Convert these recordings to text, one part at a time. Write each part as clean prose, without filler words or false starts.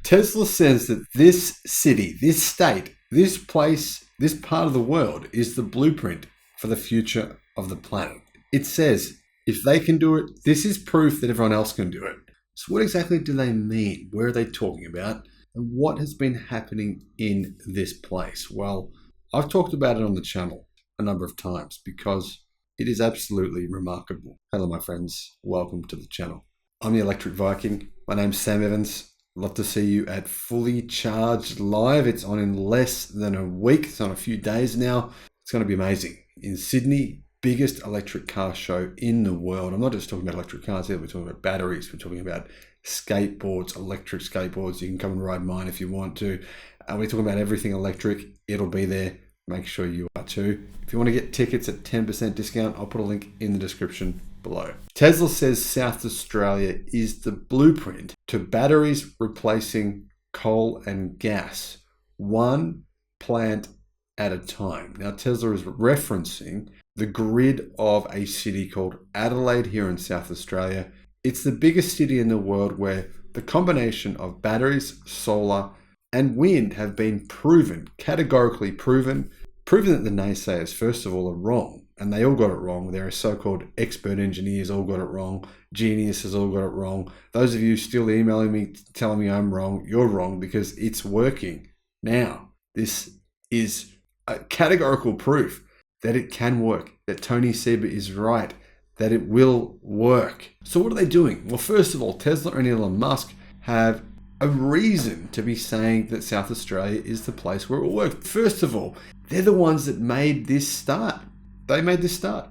Tesla says that this city, this state, this place, this part of the world is the blueprint for the future of the planet. It says if they can do it, this is proof that everyone else can do it. So what exactly do they mean? Where are they talking about? And what has been happening in this place? Well, I've talked about it on the channel a number of times because it is absolutely remarkable. Hello, my friends. Welcome to the channel. I'm the Electric Viking. My name's Sam Evans. Love to see you at Fully Charged Live. It's on in less than a week. It's on a few days now. It's going to be amazing. In Sydney, biggest electric car show in the world. I'm not just talking about electric cars here. We're talking about batteries. We're talking about skateboards, electric skateboards. You can come and ride mine if you want to. We're talking about everything electric. It'll be there. Make sure you are too. If you want to get tickets at 10% discount, I'll put a link in the description below. Tesla says South Australia is the blueprint to batteries replacing coal and gas, one plant at a time. Now, Tesla is referencing the grid of a city called Adelaide here in South Australia. It's the biggest city in the world where the combination of batteries, solar, and wind have been proven, categorically proven that the naysayers, first of all, are wrong. And they all got it wrong. Their so-called expert engineers all got it wrong. Geniuses all got it wrong. Those of you still emailing me, telling me I'm wrong, you're wrong because it's working. Now, this is a categorical proof that it can work, that Tony Seba is right, that it will work. So what are they doing? Well, first of all, Tesla and Elon Musk have a reason to be saying that South Australia is the place where it will work. First of all, they're the ones that made this start. They made this start.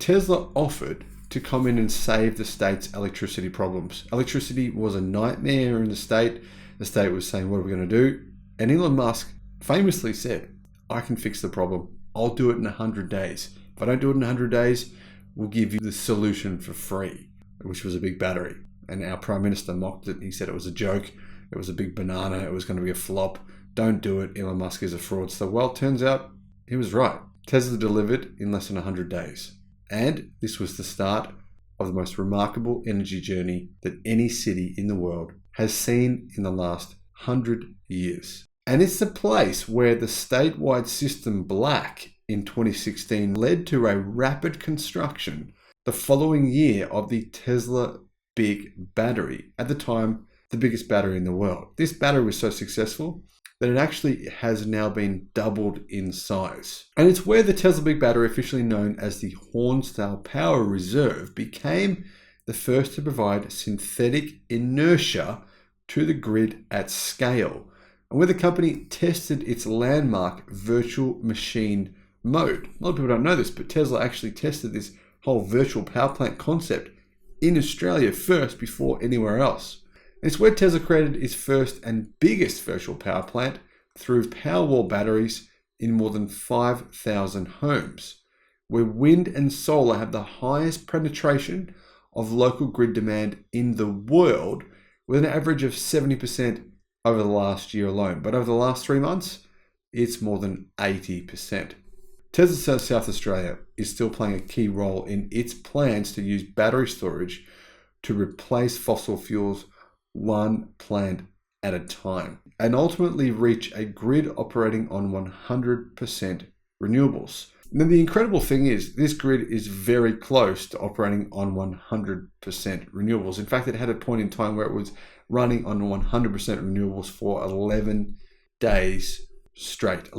Tesla offered to come in and save the state's electricity problems. Electricity was a nightmare in the state. The state was saying, what are we going to do? And Elon Musk famously said, I can fix the problem. I'll do it in 100 days. If I don't do it in 100 days, we'll give you the solution for free, which was a big battery. And our Prime Minister mocked it. He said it was a joke. It was a big banana. It was going to be a flop. Don't do it. Elon Musk is a fraudster. Well, it turns out he was right. Tesla delivered in less than 100 days. And this was the start of the most remarkable energy journey that any city in the world has seen in the last 100 years. And it's the place where the statewide system black in 2016 led to a rapid construction the following year of the Tesla big battery. At the time, the biggest battery in the world. This battery was so successful that it actually has now been doubled in size. And it's where the Tesla big battery, officially known as the Hornsdale Power Reserve, became the first to provide synthetic inertia to the grid at scale, and where the company tested its landmark virtual machine mode. A lot of people don't know this, but Tesla actually tested this whole virtual power plant concept in Australia first before anywhere else. It's where Tesla created its first and biggest virtual power plant through Powerwall batteries in more than 5,000 homes, where wind and solar have the highest penetration of local grid demand in the world, with an average of 70% over the last year alone. But over the last 3 months, it's more than 80%. Tesla South Australia is still playing a key role in its plans to use battery storage to replace fossil fuels one plant at a time, and ultimately reach a grid operating on 100% renewables. Now, the incredible thing is this grid is very close to operating on 100% renewables. In fact, it had a point in time where it was running on 100% renewables for 11 days straight,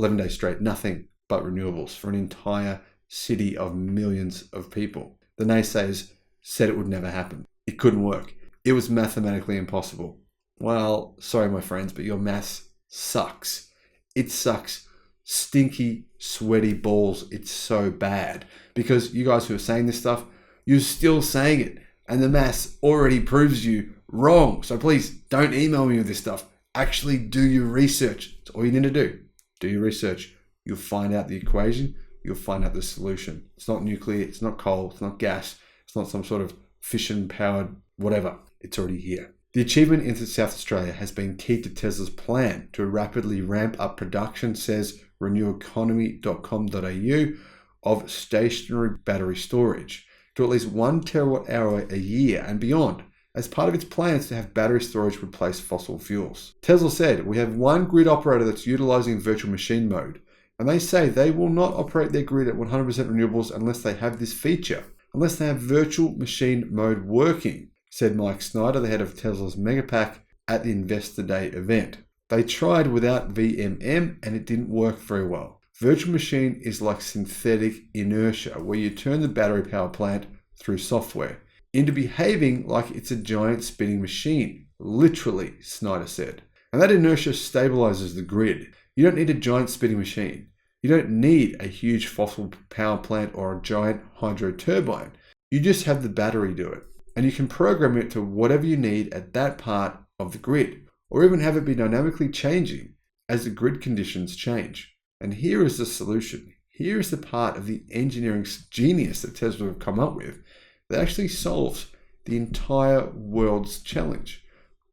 nothing but renewables for an entire city of millions of people. The naysayers said it would never happen. It couldn't work. It was mathematically impossible. Well, sorry, my friends, but your maths sucks. It sucks. Stinky, sweaty balls. It's so bad. Because you guys who are saying this stuff, you're still saying it. And the maths already proves you wrong. So please don't email me with this stuff. Actually do your research. That's all you need to do. Do your research. You'll find out the equation. You'll find out the solution. It's not nuclear. It's not coal. It's not gas. It's not some sort of fission-powered whatever. It's already here. The achievement in South Australia has been key to Tesla's plan to rapidly ramp up production, says reneweconomy.com.au, of stationary battery storage to at least 1 terawatt hour a year and beyond as part of its plans to have battery storage replace fossil fuels. Tesla said, "We have one grid operator that's utilizing virtual machine mode, and they say they will not operate their grid at 100% renewables unless they have this feature, unless they have virtual machine mode working," said Mike Snyder, the head of Tesla's Megapack, at the Investor Day event. They tried without VMM and it didn't work very well. Virtual machine is like synthetic inertia, where you turn the battery power plant through software into behaving like it's a giant spinning machine, literally, Snyder said. And that inertia stabilizes the grid. You don't need a giant spinning machine. You don't need a huge fossil power plant or a giant hydro turbine. You just have the battery do it. And you can program it to whatever you need at that part of the grid, or even have it be dynamically changing as the grid conditions change. And here is the solution. Here is the part of the engineering genius that Tesla have come up with that actually solves the entire world's challenge.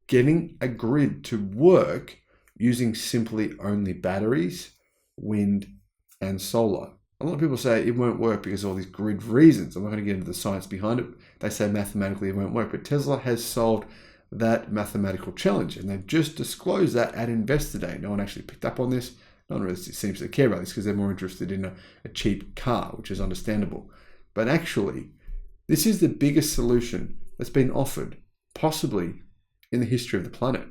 Getting a grid to work using simply only batteries, wind, and solar. A lot of people say it won't work because of all these grid reasons. I'm not going to get into the science behind it. They say mathematically it won't work, but Tesla has solved that mathematical challenge, and they've just disclosed that at Investor Day. No one actually picked up on this. No one really seems to care about this because they're more interested in a cheap car, which is understandable. But actually, this is the biggest solution that's been offered, possibly in the history of the planet.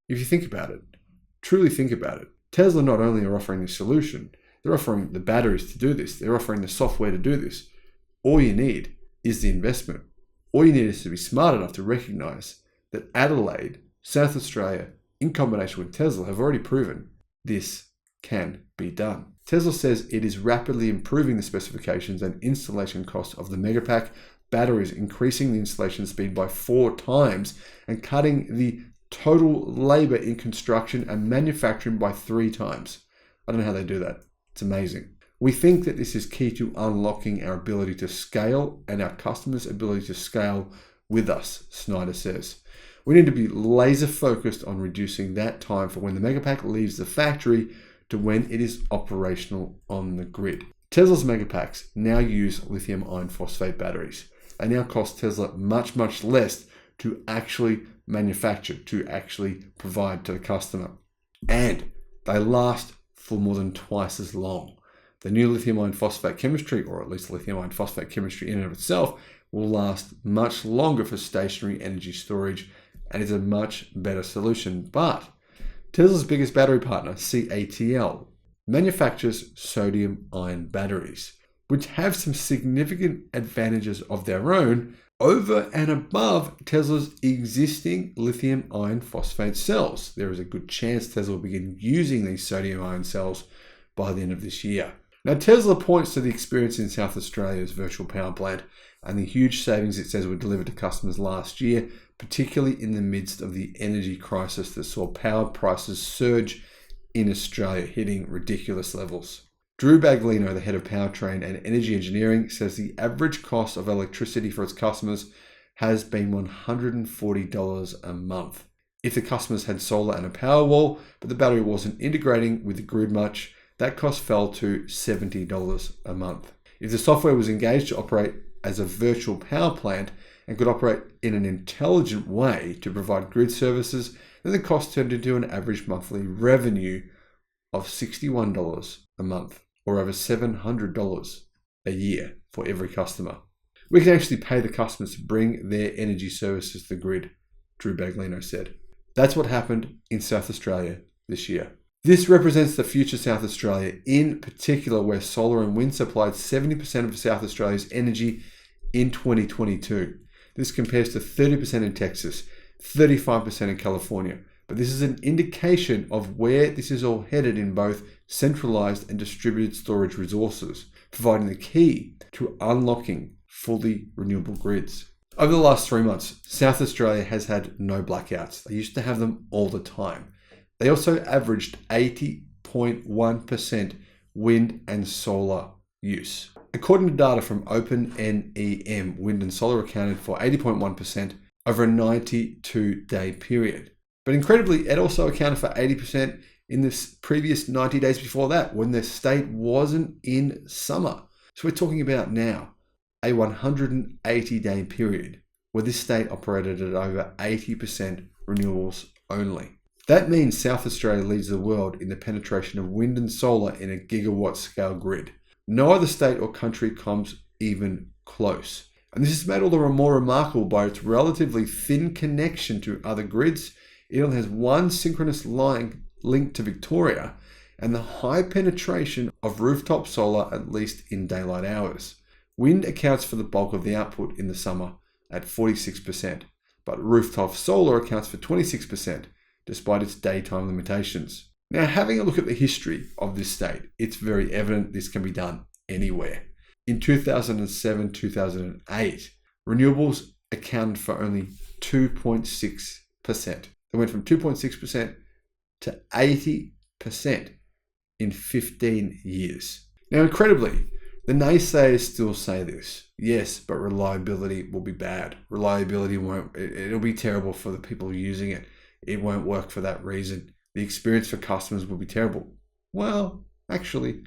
If you think about it, truly think about it, Tesla not only are offering this solution, they're offering the batteries to do this. They're offering the software to do this. All you need is the investment. All you need is to be smart enough to recognize that Adelaide, South Australia, in combination with Tesla, have already proven this can be done. Tesla says it is rapidly improving the specifications and installation costs of the Megapack batteries, increasing the installation speed by 4 times and cutting the total labor in construction and manufacturing by 3 times. I don't know how they do that. It's amazing. We think that this is key to unlocking our ability to scale and our customers' ability to scale with us, Snyder says. We need to be laser focused on reducing that time for when the Megapack leaves the factory to when it is operational on the grid. Tesla's Megapacks now use lithium iron phosphate batteries. They now cost Tesla much, much less to actually manufacture, to actually provide to the customer. And they last for more than twice as long. The new lithium iron phosphate chemistry, or at least lithium iron phosphate chemistry in and of itself, will last much longer for stationary energy storage and is a much better solution. But Tesla's biggest battery partner, CATL, manufactures sodium-ion batteries, which have some significant advantages of their own over and above Tesla's existing lithium iron phosphate cells. There is a good chance Tesla will begin using these sodium ion cells by the end of this year. Now, Tesla points to the experience in South Australia's virtual power plant and the huge savings it says were delivered to customers last year, particularly in the midst of the energy crisis that saw power prices surge in Australia, hitting ridiculous levels. Drew Baglino, the head of Powertrain and Energy Engineering, says the average cost of electricity for its customers has been $140 a month. If the customers had solar and a Powerwall, but the battery wasn't integrating with the grid much, that cost fell to $70 a month. If the software was engaged to operate as a virtual power plant and could operate in an intelligent way to provide grid services, then the cost turned into an average monthly revenue of $61 a month, or over $700 a year for every customer. We can actually pay the customers to bring their energy services to the grid, Drew Baglino said. That's what happened in South Australia this year. This represents the future South Australia, in particular where solar and wind supplied 70% of South Australia's energy in 2022. This compares to 30% in Texas, 35% in California. But this is an indication of where this is all headed in both centralized and distributed storage resources, providing the key to unlocking fully renewable grids. Over the last 3 months, South Australia has had no blackouts. They used to have them all the time. They also averaged 80.1% wind and solar use. According to data from OpenNEM, wind and solar accounted for 80.1% over a 92-day period. But incredibly, it also accounted for 80% in the previous 90 days before that, when the state wasn't in summer. So we're talking about now a 180-day period where this state operated at over 80% renewables only. That means South Australia leads the world in the penetration of wind and solar in a gigawatt scale grid. No other state or country comes even close. And this is made all the more remarkable by its relatively thin connection to other grids. It only has one synchronous line linked to Victoria, and the high penetration of rooftop solar, at least in daylight hours. Wind accounts for the bulk of the output in the summer at 46%, but rooftop solar accounts for 26%, despite its daytime limitations. Now, having a look at the history of this state, it's very evident this can be done anywhere. In 2007-2008, renewables accounted for only 2.6%. They went from 2.6% to 80% in 15 years. Now, incredibly, the naysayers still say this. Yes, but reliability will be bad. Reliability it'll be terrible for the people using it. It won't work for that reason. The experience for customers will be terrible. Well, actually,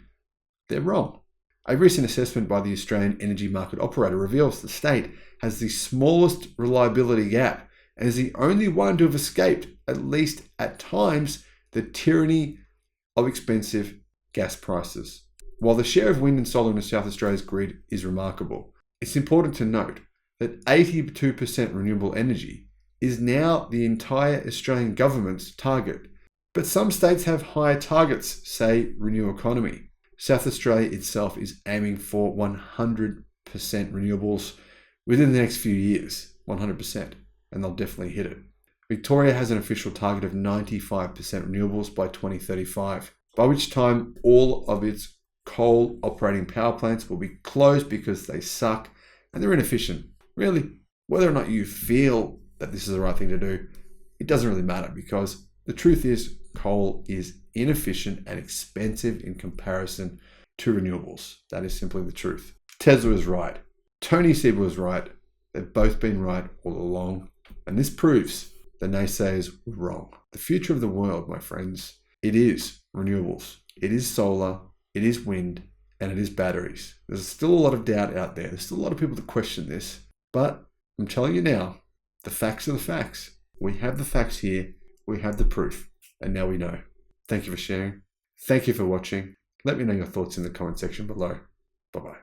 they're wrong. A recent assessment by the Australian Energy Market Operator reveals the state has the smallest reliability gap and is the only one to have escaped, at least at times, the tyranny of expensive gas prices. While the share of wind and solar in South Australia's grid is remarkable, it's important to note that 82% renewable energy is now the entire Australian government's target. But some states have higher targets, say Renew Economy. South Australia itself is aiming for 100% renewables within the next few years, 100%, and they'll definitely hit it. Victoria has an official target of 95% renewables by 2035, by which time all of its coal operating power plants will be closed because they suck and they're inefficient. Really, whether or not you feel that this is the right thing to do, it doesn't really matter, because the truth is coal is inefficient and expensive in comparison to renewables. That is simply the truth. Tesla is right. Tony Seba was right. They've both been right all along. And this proves the naysayers were wrong. The future of the world, my friends, it is renewables. It is solar. It is wind. And it is batteries. There's still a lot of doubt out there. There's still a lot of people that question this. But I'm telling you now, the facts are the facts. We have the facts here. We have the proof. And now we know. Thank you for sharing. Thank you for watching. Let me know your thoughts in the comment section below. Bye-bye.